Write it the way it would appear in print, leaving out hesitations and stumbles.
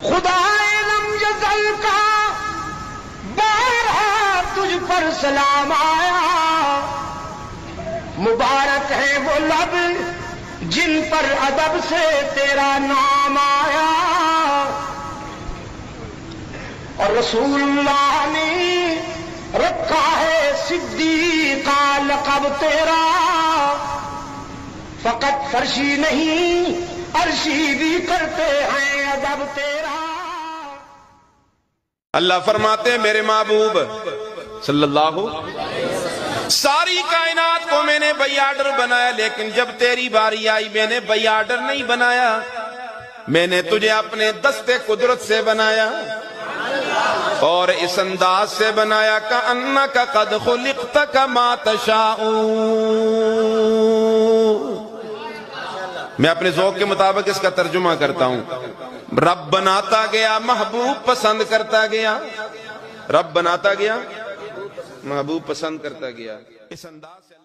خدائے لم یزل کا بارہا تجھ پر سلام آیا، مبارک ہے وہ لب جن پر ادب سے تیرا نام آیا، اور رسول اللہ نے رکھا ہے صدیق کا لقب تیرا، فقط فرشی نہیں عرشی بھی کرتے ہیں ادب تیرا۔ اللہ فرماتے ہیں میرے محبوب صلی اللہ ساری کائنات کو میں نے بائی آرڈر بنایا، لیکن جب تیری باری آئی میں نے بائی آرڈر نہیں بنایا، میں نے تجھے اپنے دستے قدرت سے بنایا اور اس انداز سے بنایا کأنک قد خلقت کما تشاء۔ میں اپنے ذوق کے مطابق اس کا ترجمہ کرتا ہوں، رب بناتا گیا محبوب پسند کرتا گیا، رب بناتا گیا محبوب پسند کرتا گیا، اس انداز سے